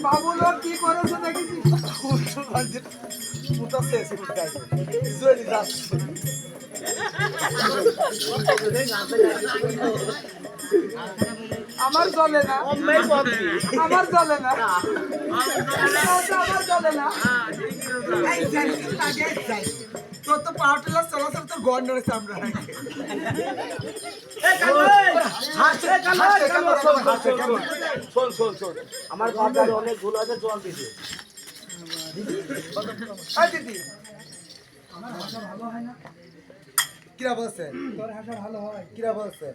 বাবু লোক কি করেছে দেখেছি আমার চলে না আমার চলে না আমার চলে না তোর তো পাউডার চলাচল তোর গড় নড়েছে আমরা আমার বাজারে অনেক ভুল আছে জল দিতে দিদি আমার ভাষা ভালো হয় না কিরা বলছে তোর ভাষা ভালো হয় কিরা বলছে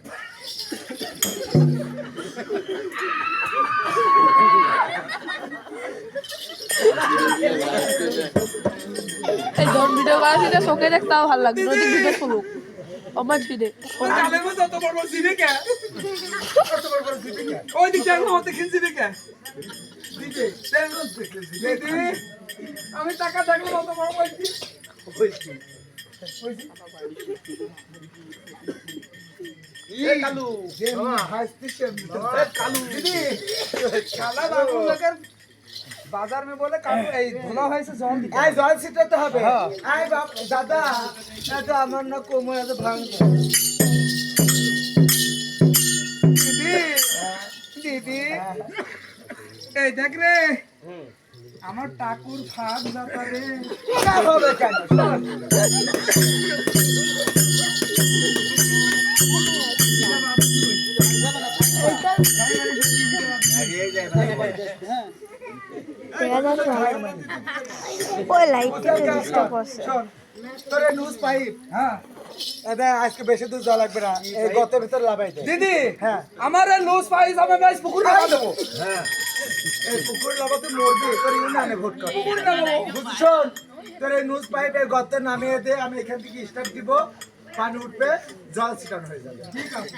এই জন ভিডিও করা থেকে চোখে দেখতেও ভালো লাগবে নদী ভিডিও শুনুক আমার ভিডিও ওই দিকে আমি টাকা দেখলে অত বড় বলছি বাজার মে বলে এই ধোলা হয়েছে জল জল ছিটাতে হবে দাদা আমার না কোমর এত ভাঙছে দিদি দিদি এই দেখ রে আমার টাকুর ফাঁক ব্যাপারে হবে কেন আজকে বেশি দূর যাওয়া লাগবে না এই গতের ভিতর লাগাই দিদি হ্যাঁ আমার লুজ পাইপ আমি বেশ পুকুর লাগা দেবো হ্যাঁ এই পুকুর লাগাতে মরবি তোর ইউনিয়নে ভোট কর পুকুর লাগাবো শোন তোর এই নিউজ পাইপ এই গর্তে নামিয়ে দে আমি এখান থেকে স্টার্ট দিব পানি উঠবে জল ছিটানো হয়ে যাবে ঠিক আছে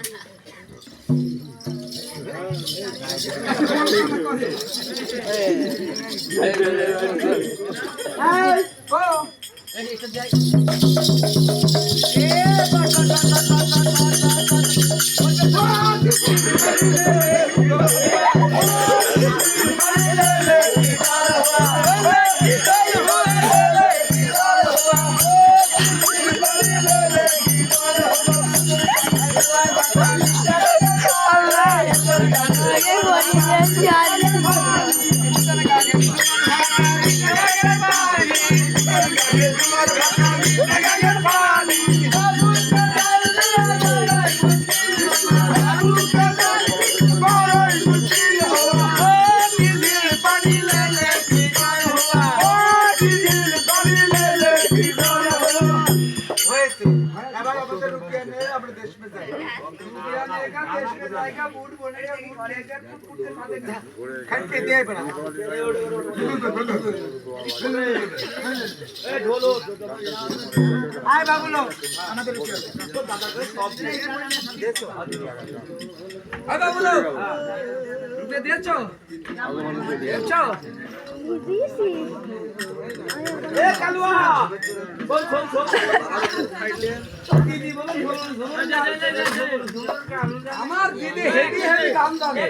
আমার দিদি হেভি হেভি গান জানে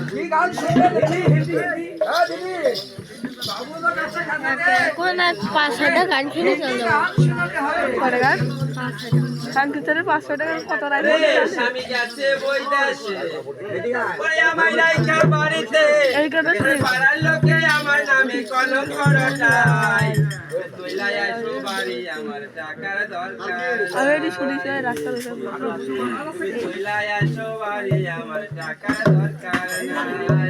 কি গান শুনবে দেখি হ্যাঁ দিদি কোন 500 টাকা গান শুনে চলে কত গান সংকীর্তনের 500 টাকা কত রাখবে স্বামী গেছে বইদাসে ওরে আমার রাইখা বাড়িতে এই কথা পাড়ার লোকে আমার নামে কলঙ্ক রটায় তুইলাই আসো বাড়ি আমার টাকার দরকার আমি এটি শুনেছি রাস্তার তুইলাই আসো বাড়ি আমার টাকার দরকার নাই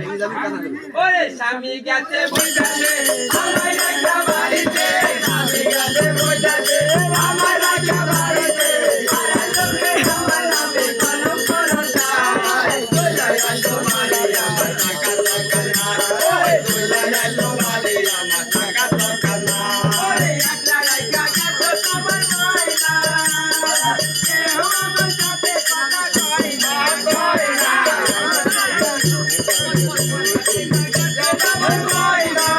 ওরে স্বামী গেছে বইদাসে আমার রাইখা বাড়িতে স্বামী গেছে বইদাসে আমার